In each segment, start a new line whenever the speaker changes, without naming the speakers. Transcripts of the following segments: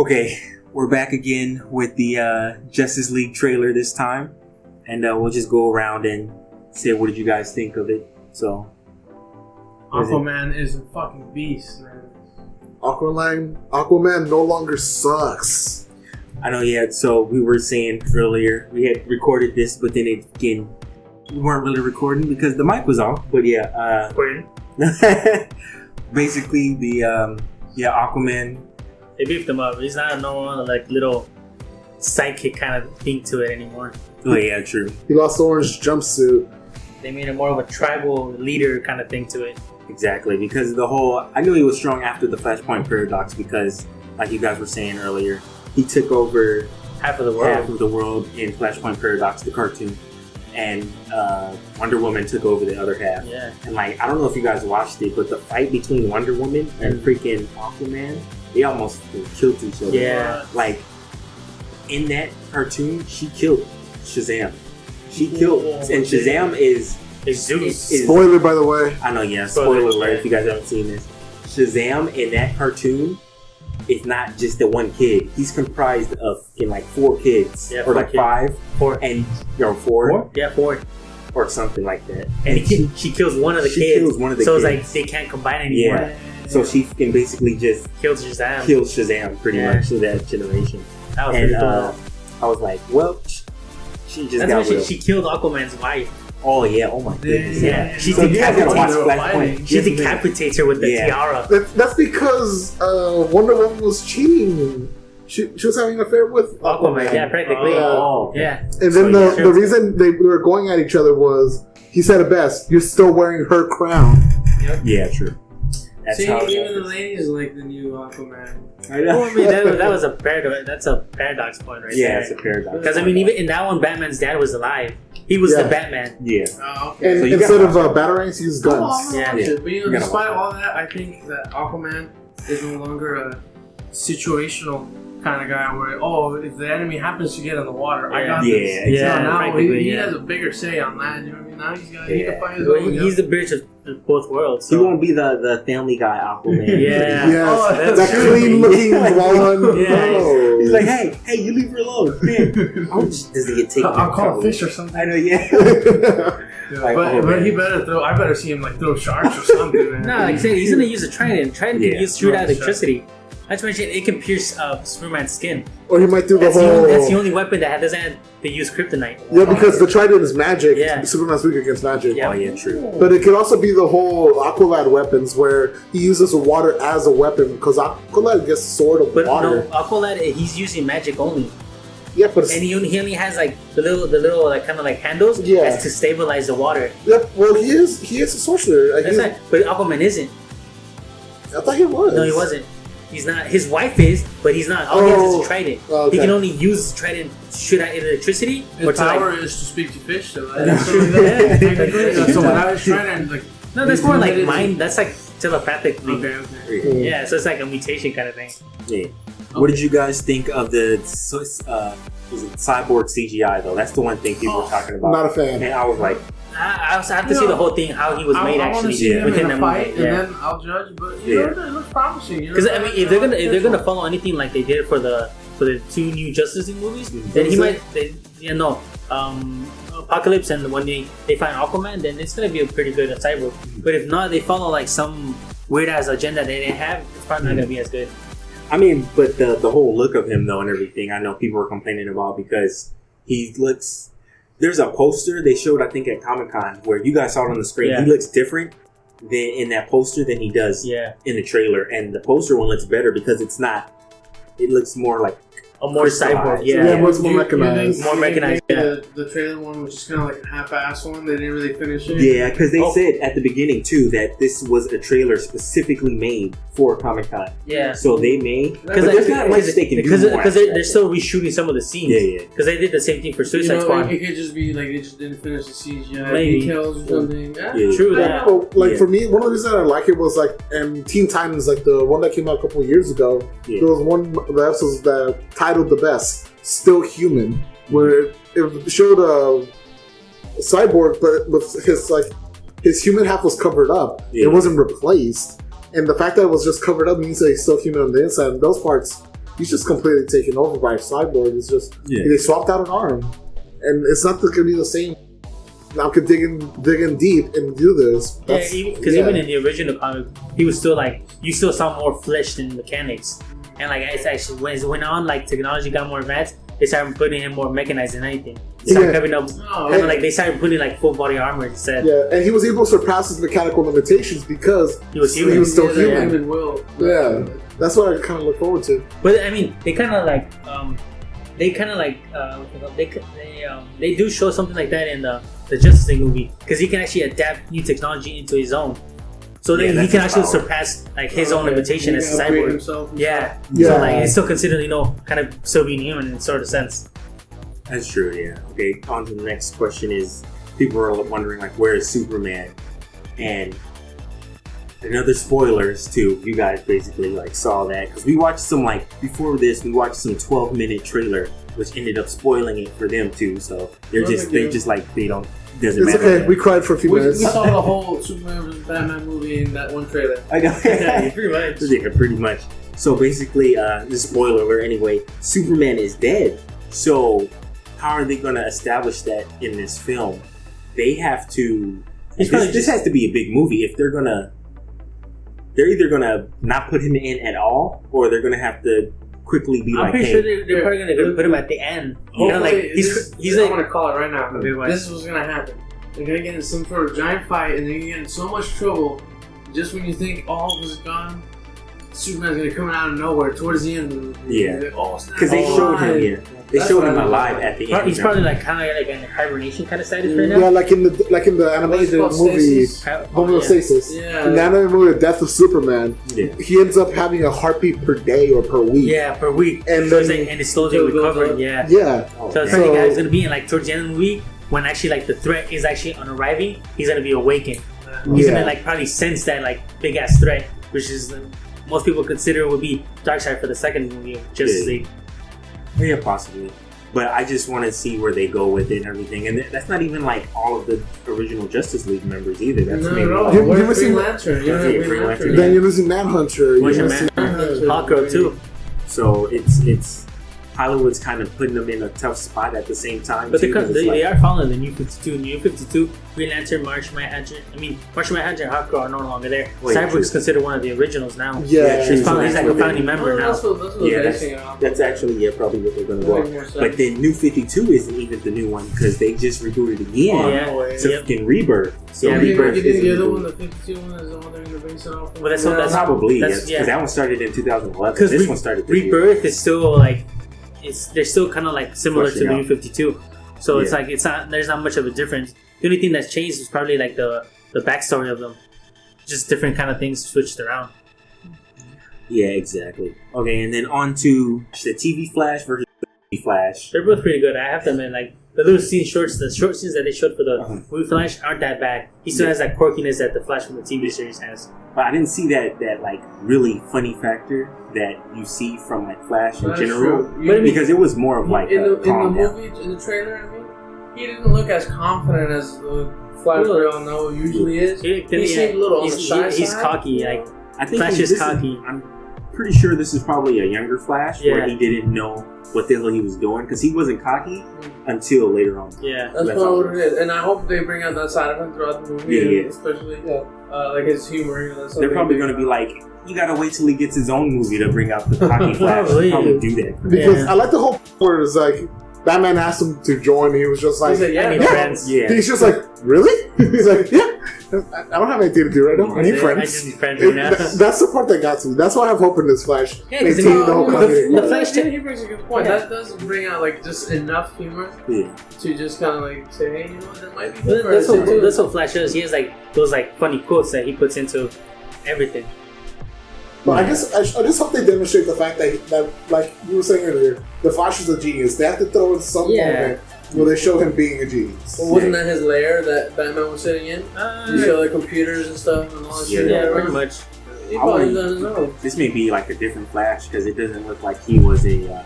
Okay, we're back again with the Justice League trailer this time, and we'll just go around and say what did you guys think of it. So,
Aquaman is a fucking beast, man.
Aquaman no longer sucks.
I know, yeah. So we were saying earlier we had recorded this, but then we weren't really recording because the mic was off. But yeah, basically the Aquaman.
They beefed him up. He's not no like little sidekick kind of thing to it anymore.
Oh yeah, true.
He lost the orange jumpsuit.
They made him more of a tribal leader kind of thing to it.
Exactly, because the whole I knew he was strong after the Flashpoint Paradox because, like you guys were saying earlier, he took over
Half of the world.
half of the world in Flashpoint Paradox, the cartoon, and Wonder Woman took over the other half.
Yeah.
And like, I don't know if you guys watched it, but the fight between Wonder Woman and freaking Aquaman, they almost killed each other.
Yeah.
Like, in that cartoon, she killed Shazam. She killed, and Shazam is
Zeus.
Spoiler, by the way.
I know, yeah. Spoiler alert if you guys haven't seen this. Shazam in that cartoon is not just the one kid. He's comprised of like 4 kids,
Yeah,
or
4
like
kids.
5,
4.
and four,
Yeah, 4.
or something like that.
And she kills one of the
she
kids.
kills one of the
so
kids.
it's like they can't combine anymore.
Yeah. So she can basically just
Kills Shazam.
kill Shazam pretty
Yeah.
much to that generation.
That was
And
pretty cool.
I was like, well, she just
That's
got
why
rid
she killed Aquaman's wife.
Oh yeah, oh my goodness.
Yeah. She
So you guys gotta watch
decapitates
Flashpoint.
She decapitates her with the
Yeah.
tiara.
That's because Wonder Woman was cheating. She was having an affair with
Aquaman, yeah, practically.
Oh, okay.
Yeah.
And
So
then
you
the reason they were going at each other was, he said it best, you're still wearing her crown.
Yeah, true. That's
See,
how it
even the
was.
ladies like the new Aquaman.
I know.
Well, I mean, that was a paradox. That's a paradox point right
Yeah,
there.
it's a paradox.
Because I mean, even in that one, Batman's dad was alive. He was
Yeah.
the Batman.
Yeah.
Oh, okay.
And
So you
instead
gotta
of batarangs, he used guns.
Yeah.
But you
You
know,
gotta
despite
watch
all that, I think that Aquaman is no longer a situational kind of guy where, if the enemy happens to get in the water, I got
Yeah,
this.
exactly.
Yeah,
Now
practically,
he
yeah.
has a bigger say on that. You know what I mean? Now he
Yeah.
can find his
Well,
own.
he's the bridge of both worlds.
He
So.
won't be the Family Guy Aquaman.
Yeah.
Yes,
Oh, that's
that
true.
clean looking blonde.
Yeah.
No.
He's like, hey, you leave her alone. Does he get taken?
I'll call
Probably.
fish or something.
I know, yeah. Like,
but
oh, man.
he better throw. I better see him like throw sharks or something. Man.
No, like I said, he's gonna use a trident. Trident
Yeah.
can use shoot out
Right,
electricity. Not to mention, it can pierce Superman's skin.
Or he might do the
That's,
whole.
that's the only weapon that doesn't have to use kryptonite.
Yeah, because the trident is magic.
Yeah.
Superman's weak against magic.
Yeah.
Oh, yeah, true.
But it could also be the whole Aqualad weapons where he uses the water as a weapon because Aqualad gets sword of
But
water.
no, Aqualad, he's using magic only,
Yeah, but it's,
and he only has like the little like kind of like handles.
Yeah.
That's to stabilize the water.
yep. Well, he is a sorcerer. Like,
That's right. But Aquaman isn't.
I thought he was.
No, he wasn't. He's not. His wife is, but he's not. All he has is a trident.
Okay.
He can only use trident to shoot out electricity or
His
to
power
like.
is to speak to fish. So
That's
so
true.
technically, so when I was trying to like,
No, that's more like mind. That's like telepathically.
okay.
Yeah, so it's like a mutation kind of thing.
Yeah. What did you guys think of the was it Cyborg CGI though? That's the one thing people were talking about.
Not a fan.
And I was like,
I also have to see the whole thing, how he was made
I want
actually
to see him
within
in
the
a fight,
movie.
and then I'll judge. But you know, it looks promising.
Because I mean, if they're gonna follow anything like they did for the 2 new Justice League movies, then he might, Apocalypse, and when they find Aquaman, then it's gonna be a pretty good cyborg. But if not, they follow like some weird ass agenda they didn't have, it's probably not gonna be as good.
I mean, but the whole look of him though and everything, I know people were complaining about because he looks. There's a poster they showed, I think, at Comic-Con where you guys saw it on the screen.
Yeah.
He looks different than in that poster than he does
Yeah,
in the trailer, and the poster one looks better because it's not. It looks more like
a more cyborg.
Yeah,
Yeah,
much more mechanized.
More mechanized,
The trailer one was just kind of like a half-ass one. They didn't really finish it.
yeah, because they
Oh.
said at the beginning too that this was a trailer specifically made for Comic-Con.
yeah.
So they made, but
Because
there's not much they can do.
Because
more
they're
after that.
still reshooting some of the scenes.
Yeah, yeah.
Because they did the same thing for
You
Suicide
know,
Squad.
it could just be like they just didn't finish the CGI
Maybe.
details or something.
Yeah.
True
I
that.
don't know.
Like
Yeah.
for me, one of the reasons I like it was like, and Teen Titans, like the one that came out a couple of years ago.
Yeah.
There was one of the episodes that titled the best, "Still Human," where it showed a cyborg, but with his human half was covered up.
Yeah.
It wasn't replaced, and the fact that it was just covered up means that he's still human on the inside. And those parts he's just completely taken over by Cyborg. It's just they swapped out an arm, and it's not going to be the same. Now can dig in deep and do this.
Because even in the original comic, he was still like you still saw more flesh than mechanics, and like it's actually when it went on, like technology got more advanced, they started putting him more mechanized than anything. They started having up, kind of like they started putting like full body armor instead.
Yeah, and he was able to surpass his mechanical limitations because
he was human.
He was still human.
Human will.
Yeah, that's what I kind of look forward to.
But I mean, they kind of like they do show something like that in the Justice League movie because he can actually adapt new technology into his own. So then he can actually surpass like his own limitation as a cyborg.
Himself.
Yeah.
Yeah.
So like it's still considered, kind of still being human in sort of sense.
That's true, yeah. Okay, on to the next question is, people are wondering, like, where is Superman? And another spoilers, too. You guys basically, like, saw that. Because we watched some, like, before this, we watched some 12-minute trailer, which ended up spoiling it for them, too. So they doesn't
It's
matter.
okay, we cried for a few
We
minutes.
saw the whole Superman vs. Batman movie in that one trailer.
I know.
Yeah, pretty much.
Yeah, pretty much. So basically, this spoiler alert anyway, Superman is dead. So how are they going to establish that in this film? They have to. This has to be a big movie if they're gonna. They're either gonna not put him in at all, or they're gonna have to quickly be
I'm pretty sure they're probably gonna put him at the end.
Hopefully,
He's
I'm
like,
gonna call it right now.
Okay, what?
This is what's gonna happen. They're gonna get in some sort of giant fight, and they're gonna get in so much trouble. Just when you think all was gone, Superman's gonna come out of nowhere towards the end of the movie.
Yeah.
Because
they showed him. Yeah, they showed him alive at the end.
he's probably like kind of like in hibernation kind of status right now.
Yeah, like in the animated movie, Homeostasis.
Yeah.
In the animated movie, The Death of Superman,
Yeah.
he ends up having a heartbeat per day or per week.
Yeah, per week.
And
So
then-
and it's slowly
Still goes
recovering.
up.
Yeah.
Yeah.
So it's
So-
it's gonna be in like towards the end of the week when actually like the threat is actually on arriving. He's gonna be awakened. He's
Yeah.
gonna like probably sense that like big ass threat, which is most people consider would be Darkseid for the second movie of Justice League.
Yeah, possibly. But I just want to see where they go with it and everything. And that's not even like all of the original Justice League members either. That's
No,
maybe
no.
like,
You-
Where's
you missing-
Green Lantern? You don't have
Yeah,
Green
Green
Lantern.
Lantern.
Then you're losing Manhunter. You're
Bunch of
missing-
Hawkgirl too.
so it's Hollywood's kind of putting them in a tough spot at the same time.
But
too, 'cause it's
they
like-
are following the New 52. New 52, Green Lantern, Martian Manhunter. Martian Manhunter and Hawkgirl are no longer there.
Wait,
Cyborg's
true.
considered one of the originals now.
Yeah,
He's
true.
like a founding member now.
That's what
Yeah,
they're saying.
that's actually probably what they're going to go.
Makes more sense.
But then New 52 isn't even the new one because they just rebooted again.
Yeah.
It's a
Yep.
fucking Rebirth. So
Yeah,
Rebirth
You think
is
the other one, the 52 one, is the one they're going to base it off?
Well, that's
probably
that's-
yes, because that one started in 2011.
Because
This one started this year.
Rebirth is still like they're still kind of like similar to
Fleshing
the
out.
New 52. So it's
Yeah.
like there's not much of a difference. The only thing that's changed is probably like the backstory of them, just different kind of things switched around.
Yeah, exactly. Okay, and then on to the TV Flash versus the TV Flash.
They're both pretty good. I have to admit, like the little the short scenes that they showed for the
Uh-huh.
movie Flash aren't that bad. He still has that quirkiness that the Flash from the TV series has.
But I didn't see that like really funny factor that you see from like Flash in
That's
general.
true. You-
Because it was more of like
in the
calm down.
movie, in the trailer, I mean, he didn't look as confident as the Flash we all know usually is. He seemed a little on the shy
he's
side.
cocky. Like
I think
Flash is cocky.
I'm pretty sure this is probably a younger Flash where
Yeah.
he didn't know what the hell he was doing because he wasn't cocky until later on.
yeah.
That's
That's
probably
all.
what it is, and I hope they bring out that side of him throughout the movie,
Yeah.
especially like his humor. You know, that's
They're
something
probably
big
going to be
about.
like, you gotta wait till he gets his own movie to bring out the cocky Flash.
Probably.
Probably do that.
Because
Yeah.
I like the whole part where it's like Batman asked him to join. He was just like,
He said,
I need
yeah.
friends.
Yeah.
He's just like, really? He's like, yeah. I don't have anything to do right now. I need
I
friends.
just need friends right now.
That's the part that got to me. That's why I have hope in this Flash.
Yeah, 'cause
Maintaining the whole
the-
continuity.
the Flash
he brings a good point.
Yeah.
That does bring out like just enough humor
Yeah.
to just kind of like say, hey, you know what, that might be
Well,
good for
that's
us
what
too.
that's what Flash does. He has like those like funny quotes that he puts into everything.
But I just hope they demonstrate the fact that like you were saying earlier, the Flash is a genius. They have to throw in some
Yeah.
moment where they show him being a genius.
Well, wasn't that his lair that Batman was sitting in? You show the computers and stuff and all that shit.
yeah,
around.
pretty much.
He probably done his own.
This may be like a different Flash because it doesn't look like he was the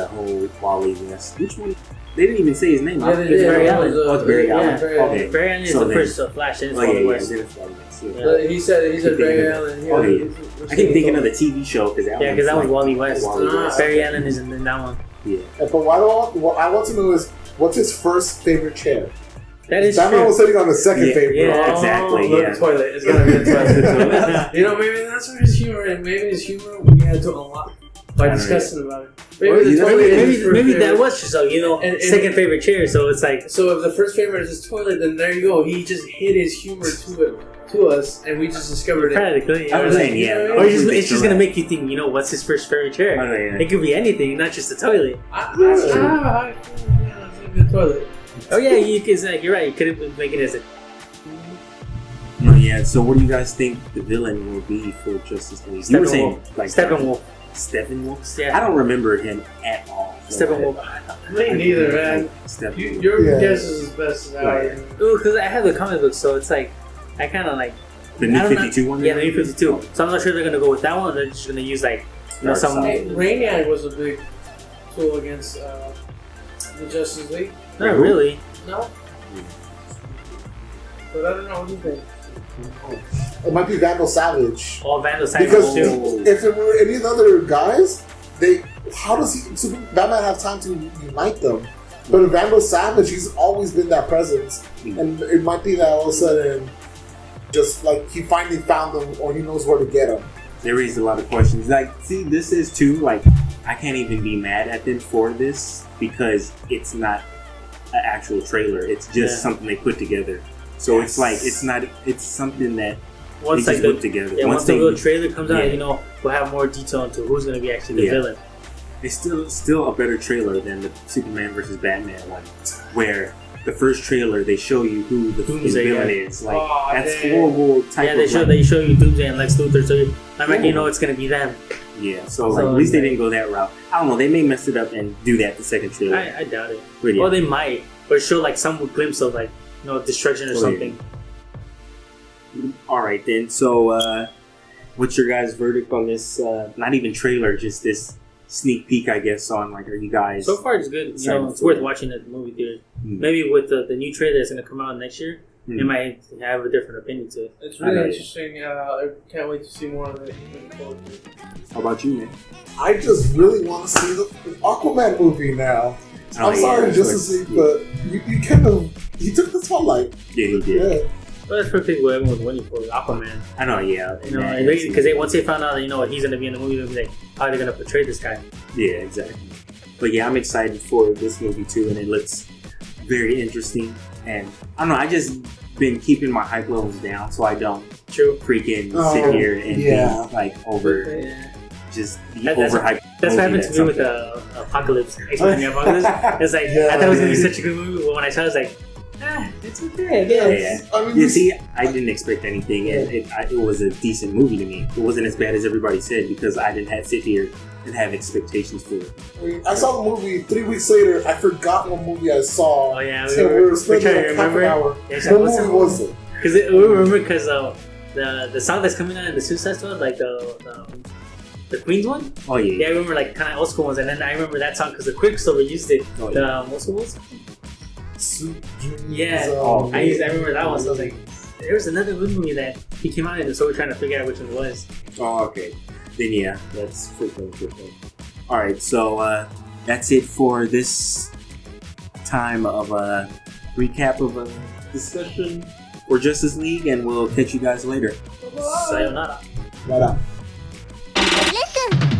whole Wally West. Which one? They didn't even say his name.
Yeah, they
It's
did.
Barry
It
Allen.
was,
Oh, it's Barry
yeah,
Allen.
Barry Allen.
Okay.
Barry Allen is
So
the
then-
first Flash, and it's
Oh yeah,
Wally
yeah.
West.
then it's Wally West. So,
But he said Barry Allen.
Oh, yeah. I keep thinking of the TV show because
Yeah, because that was Wally West.
Wally West.
Barry Allen is in that one.
Yeah.
But what I want to know is what's his first favorite chair?
That is
That man
true.
was sitting on the second
Yeah,
favorite.
yeah.
Exactly,
The
yeah.
toilet. It's gotta be the toilet. You know, maybe that's where his humor, and maybe his humor we had to unlock by discussing about it. Maybe
Or
the
you know,
toilet is his first
Maybe that
favorite.
was just so
And-
second favorite chair. So it's like
So if the first favorite is his toilet, then there you go. He just hid his humor to us, and we just discovered it.
practically.
I was saying, yeah.
Or it's just gonna make you think. You know, what's his first favorite chair?
Oh, yeah.
It could be anything, not just the toilet.
Yeah, the toilet.
Oh yeah, you're right. You could have make it as a
Oh, yeah. So, what do you guys think the villain will be for Justice League? You were saying like
Steppenwolf.
Steppenwolf.
Yeah.
I don't remember him at all.
Steppenwolf.
Me neither, man.
Steppenwolf.
Your
Yeah.
guess is as best as ours.
Oh, because I have the comic book, so it's like I kind of like
The
I
new
don't know.
52 one.
Yeah, the new 52. So I'm not sure they're gonna go with that one. Or they're just gonna use like
Dark
some.
Side.
Hey, Brainiac was a big tool against the Justice League.
Not really.
No? But I don't know. What do you think?
It might be Vandal Savage.
All Vandal
Because
Savage too.
if it were any of the other guys, how does Batman have time to unite them? But in Vandal Savage, he's always been that presence, and it might be that all of a sudden, just like he finally found them, or he knows where to get them.
They raised a lot of questions. Like, see, this is too, like, I can't even be mad at them for this because it's not an actual trailer. It's just something they put together. So it's like, it's something that
Once
they
like
just
the
put together.
yeah, once the
they,
real trailer comes out,
Yeah.
you know, we'll have more detail into who's gonna be actually the
Yeah.
villain.
it's still a better trailer than the Superman versus Batman one, where the first trailer they show you who the fucking
Doomsday,
villain
yeah.
is. Like,
Aw,
that's
damn.
horrible type
Yeah,
of
they show you Doomsday and Lex Luthor, so I'm like, you know, it's gonna be them.
Yeah, so like, at least they didn't go that route. I don't know, they may mess it up and do that the second trailer.
I doubt it.
But yeah.
Well, they might, but show like some glimpse of like destruction or
Oh, yeah.
something.
All right, then. So, what's your guys' verdict on this? Not even trailer, just this sneak peek, I guess. On like, are you guys?
So far, it's good. You know,
Excited
it's
for
worth
it.
watching at the movie theater.
Hmm.
Maybe with the new trailer that's gonna come out next year,
Hmm.
it might have a different opinion to it.
It's really
I know.
interesting. I can't wait to see more of it. Looking forward to it.
How about you, man?
I just really want to see the Aquaman movie now.
Oh,
I'm sorry,
yeah,
Justice
that's
League, but you kind of you took the spotlight.
Yeah, he did.
Yeah.
But that's perfectly what everyone was waiting for, Aquaman.
I know. Yeah,
You know,
Man,
because once they found out that he's gonna be in the movie, they'll be like, how are they gonna portray this guy?
yeah, exactly. But yeah, I'm excited for this movie too, and it looks very interesting. And I don't know, I just been keeping my hype levels down so I don't
True.
freaking
Oh,
sit here and
yeah.
be like over
Yeah.
just the
That's-
overhyped.
That's what happened to me with
something.
Apocalypse. X-Men the Apocalypse. It's like
Yeah,
I thought it was gonna be
man.
such a good movie, but when I saw it, I was like, it's okay, I guess.
Yeah.
I mean,
You see, I didn't expect anything, and it was a decent movie to me. It wasn't as bad as everybody said because I didn't have sit here and have expectations for it.
I saw the movie 3 weeks later. I forgot what movie I saw.
Oh yeah,
So we were
we're
spending
trying to
like half an
remember.
hour.
Yeah,
What
what's
movie
that
was it?
Because we remember because the song that's coming out in the Suicide Squad, like the Queen's one.
Oh yeah,
Yeah, I remember like kind of old school ones, and then I remember that song because the Quicksilver used it.
Oh,
The what's the ones?
Sweet Dreams,
Yeah.
Oh,
I remember that one. So I was like, there was another good movie that he came out in, so we're trying to figure out which one it was.
Oh, okay. Then yeah, that's freaking. All right, so that's it for this time of a recap of a discussion for Justice League, and we'll catch you guys later.
Sayonara.
Right on.
Listen.